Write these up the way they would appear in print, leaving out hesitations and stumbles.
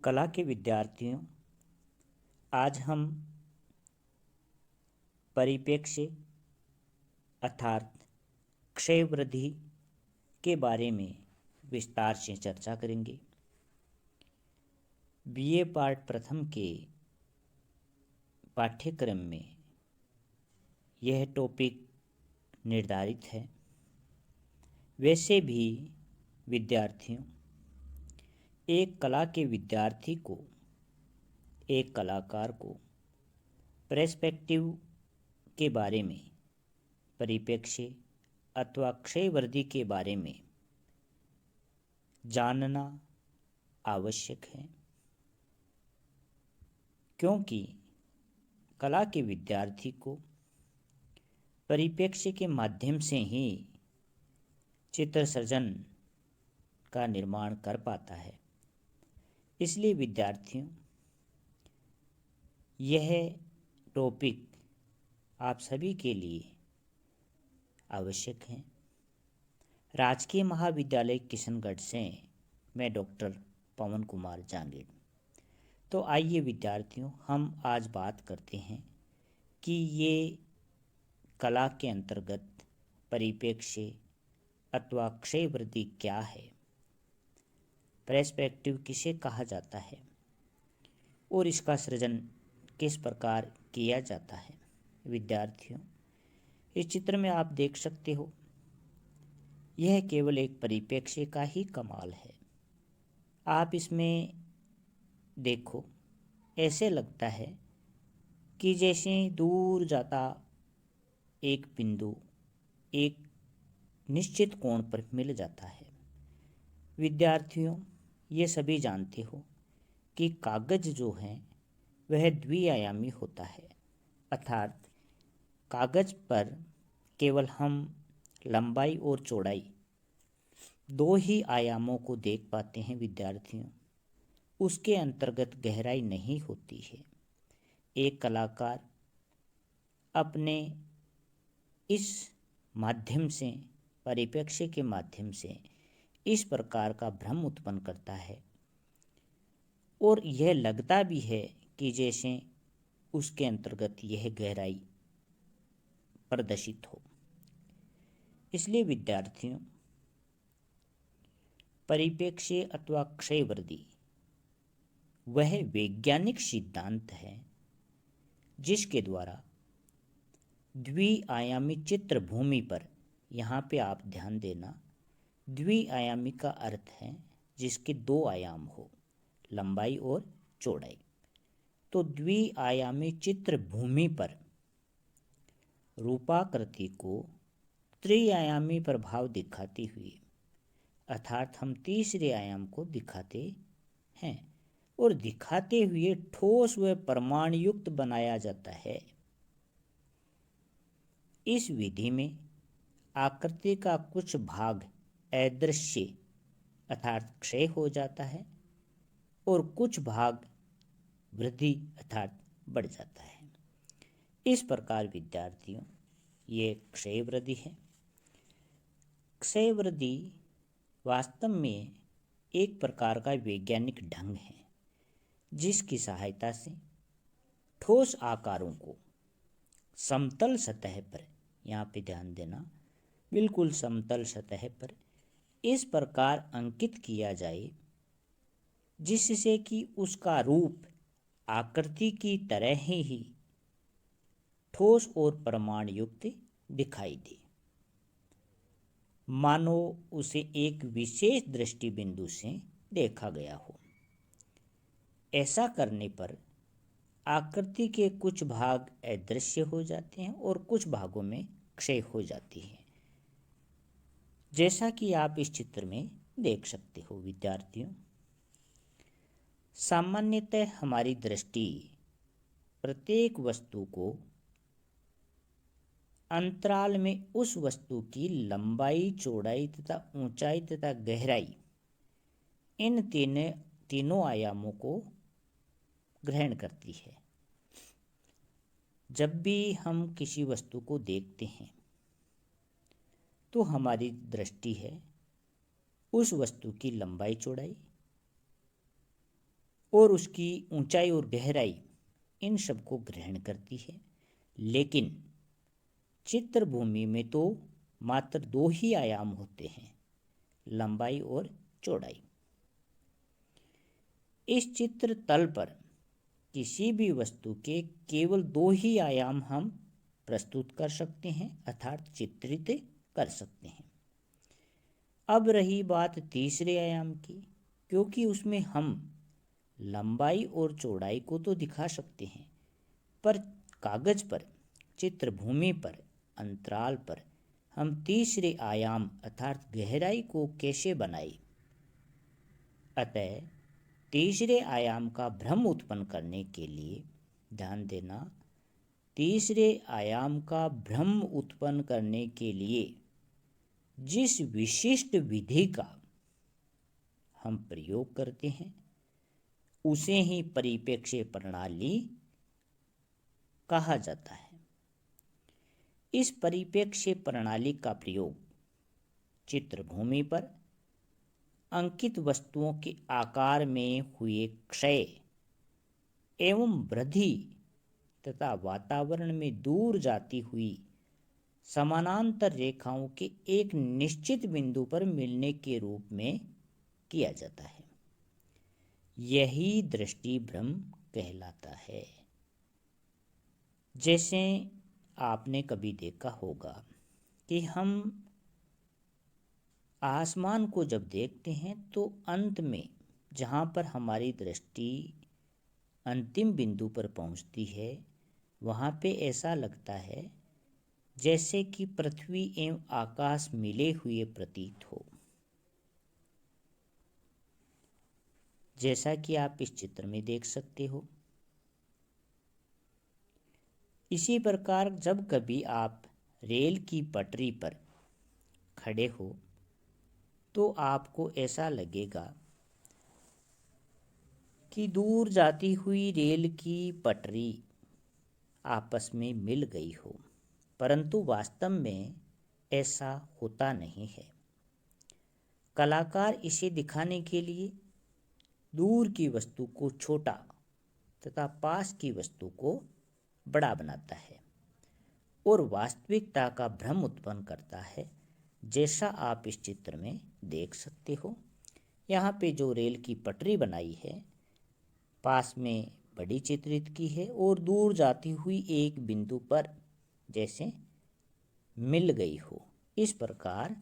कला के विद्यार्थियों, आज हम परिप्रेक्ष्य अर्थात क्षय वृद्धि के बारे में विस्तार से चर्चा करेंगे। बीए पार्ट प्रथम के पाठ्यक्रम में यह टॉपिक निर्धारित है। वैसे भी विद्यार्थियों, एक कला के विद्यार्थी को, एक कलाकार को पर्सपेक्टिव के बारे में, परिप्रेक्ष्य अथवा क्षयवृद्धि के बारे में जानना आवश्यक है, क्योंकि कला के विद्यार्थी को परिप्रेक्ष्य के माध्यम से ही चित्र सृजन का निर्माण कर पाता है। इसलिए विद्यार्थियों, यह टॉपिक आप सभी के लिए आवश्यक है। राजकीय महाविद्यालय किशनगढ़ से मैं डॉक्टर पवन कुमार जांगीड़। तो आइए विद्यार्थियों, हम आज बात करते हैं कि ये कला के अंतर्गत परिप्रेक्ष्य अथवा क्षयवृद्धि क्या है, पर्सपेक्टिव किसे कहा जाता है और इसका सृजन किस प्रकार किया जाता है। विद्यार्थियों, इस चित्र में आप देख सकते हो, यह केवल एक परिप्रेक्ष्य का ही कमाल है। आप इसमें देखो, ऐसे लगता है कि जैसे दूर जाता एक बिंदु एक निश्चित कोण पर मिल जाता है। विद्यार्थियों, ये सभी जानते हो कि कागज जो है वह द्विआयामी होता है, अर्थात कागज पर केवल हम लंबाई और चौड़ाई दो ही आयामों को देख पाते हैं। विद्यार्थियों, उसके अंतर्गत गहराई नहीं होती है। एक कलाकार अपने इस माध्यम से, परिप्रेक्ष्य के माध्यम से इस प्रकार का भ्रम उत्पन्न करता है और यह लगता भी है कि जैसे उसके अंतर्गत यह गहराई प्रदर्शित हो। इसलिए विद्यार्थियों, परिप्रेक्ष्य अथवा क्षयवृद्धि वह वैज्ञानिक सिद्धांत है जिसके द्वारा द्विआयामी चित्र भूमि पर, यहाँ पे आप ध्यान देना, द्विआयामी का अर्थ है जिसके दो आयाम हो, लंबाई और चौड़ाई। तो द्विआयामी चित्र भूमि पर रूपाकृति को त्रिआयामी प्रभाव दिखाती हुई, अर्थात हम तीसरे आयाम को दिखाते हैं और दिखाते हुए ठोस व परमाणु युक्त बनाया जाता है। इस विधि में आकृति का कुछ भाग अदृश्य अर्थात क्षय हो जाता है और कुछ भाग वृद्धि अर्थात बढ़ जाता है। इस प्रकार विद्यार्थियों, ये क्षय वृद्धि है। क्षय वृद्धि वास्तव में एक प्रकार का वैज्ञानिक ढंग है जिसकी सहायता से ठोस आकारों को समतल सतह पर, यहाँ पे ध्यान देना, बिल्कुल समतल सतह पर इस प्रकार अंकित किया जाए जिससे कि उसका रूप आकृति की तरह ही ठोस और परमाणु युक्त दिखाई दे, मानो उसे एक विशेष दृष्टि बिंदु से देखा गया हो। ऐसा करने पर आकृति के कुछ भाग अदृश्य हो जाते हैं और कुछ भागों में क्षय हो जाती है, जैसा कि आप इस चित्र में देख सकते हो। विद्यार्थियों, सामान्यतः हमारी दृष्टि प्रत्येक वस्तु को अंतराल में उस वस्तु की लंबाई, चौड़ाई तथा ऊंचाई तथा गहराई, इन तीनों आयामों को ग्रहण करती है। जब भी हम किसी वस्तु को देखते हैं तो हमारी दृष्टि है उस वस्तु की लंबाई, चौड़ाई और उसकी ऊंचाई और गहराई इन सब को ग्रहण करती है। लेकिन चित्रभूमि में तो मात्र दो ही आयाम होते हैं, लंबाई और चौड़ाई। इस चित्र तल पर किसी भी वस्तु के केवल दो ही आयाम हम प्रस्तुत कर सकते हैं अर्थात चित्रित कर सकते हैं। अब रही बात तीसरे आयाम की, क्योंकि उसमें हम लंबाई और चौड़ाई को तो दिखा सकते हैं, पर कागज पर, चित्रभूमि पर, अंतराल पर हम तीसरे आयाम अर्थात गहराई को कैसे बनाए। अतः तीसरे आयाम का भ्रम उत्पन्न करने के लिए, ध्यान देना, तीसरे आयाम का भ्रम उत्पन्न करने के लिए जिस विशिष्ट विधि का हम प्रयोग करते हैं उसे ही परिप्रेक्ष्य प्रणाली कहा जाता है। इस परिप्रेक्ष्य प्रणाली का प्रयोग चित्रभूमि पर अंकित वस्तुओं के आकार में हुए क्षय एवं वृद्धि तथा वातावरण में दूर जाती हुई समानांतर रेखाओं के एक निश्चित बिंदु पर मिलने के रूप में किया जाता है। यही दृष्टि भ्रम कहलाता है। जैसे आपने कभी देखा होगा कि हम आसमान को जब देखते हैं तो अंत में जहाँ पर हमारी दृष्टि अंतिम बिंदु पर पहुँचती है वहाँ पे ऐसा लगता है जैसे कि पृथ्वी एवं आकाश मिले हुए प्रतीत हो, जैसा कि आप इस चित्र में देख सकते हो। इसी प्रकार जब कभी आप रेल की पटरी पर खड़े हो तो आपको ऐसा लगेगा कि दूर जाती हुई रेल की पटरी आपस में मिल गई हो, परंतु वास्तव में ऐसा होता नहीं है। कलाकार इसे दिखाने के लिए दूर की वस्तु को छोटा तथा पास की वस्तु को बड़ा बनाता है और वास्तविकता का भ्रम उत्पन्न करता है, जैसा आप इस चित्र में देख सकते हो। यहाँ पे जो रेल की पटरी बनाई है पास में बड़ी चित्रित की है और दूर जाती हुई एक बिंदु पर जैसे मिल गई हो। इस प्रकार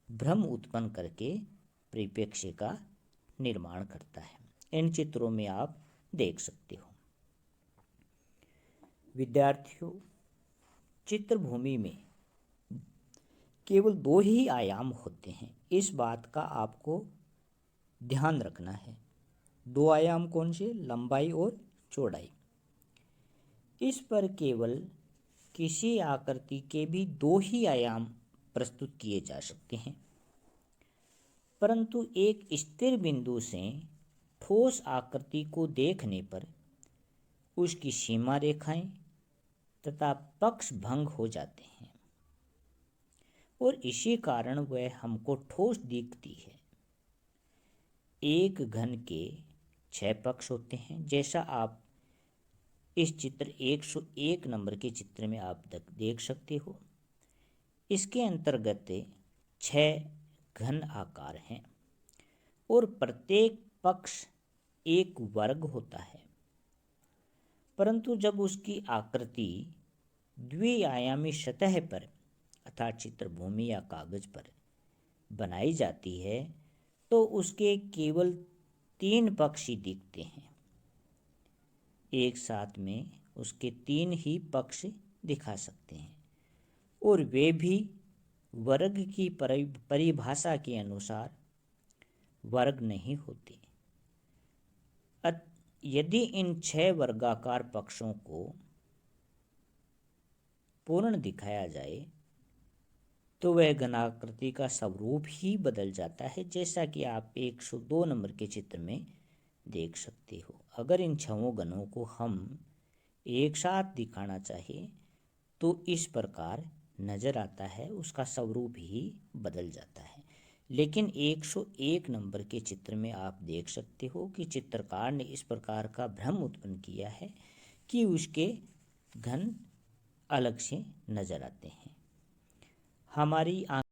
भ्रम उत्पन्न करके परिप्रेक्ष्य का निर्माण करता है। इन चित्रों में आप देख सकते हो। विद्यार्थियों, चित्रभूमि में केवल दो ही आयाम होते हैं, इस बात का आपको ध्यान रखना है। दो आयाम कौन से? लंबाई और चौड़ाई। इस पर केवल किसी आकृति के भी दो ही आयाम प्रस्तुत किए जा सकते हैं, परंतु एक स्थिर बिंदु से ठोस आकृति को देखने पर उसकी सीमा रेखाएं तथा पक्ष भंग हो जाते हैं और इसी कारण वह हमको ठोस दिखती है। एक घन के 6 पक्ष होते हैं, जैसा आप इस चित्र 101 नंबर के चित्र में आप देख सकते हो। इसके अंतर्गत 6 घन आकार हैं और प्रत्येक पक्ष एक वर्ग होता है, परंतु जब उसकी आकृति द्विआयामी सतह पर अर्थात चित्रभूमि या कागज पर बनाई जाती है तो उसके केवल 3 पक्ष ही दिखते हैं। एक साथ में उसके 3 ही पक्ष दिखा सकते हैं और वे भी वर्ग की परिभाषा के अनुसार वर्ग नहीं होते। यदि इन 6 वर्गाकार पक्षों को पूर्ण दिखाया जाए तो वह घनाकृति का स्वरूप ही बदल जाता है, जैसा कि आप 102 नंबर के चित्र में देख सकते हो। अगर इन 6 घनों को हम एक साथ दिखाना चाहे तो इस प्रकार नजर आता है, उसका स्वरूप ही बदल जाता है। लेकिन 101 नंबर के चित्र में आप देख सकते हो कि चित्रकार ने इस प्रकार का भ्रम उत्पन्न किया है कि उसके घन अलग से नजर आते हैं। हमारी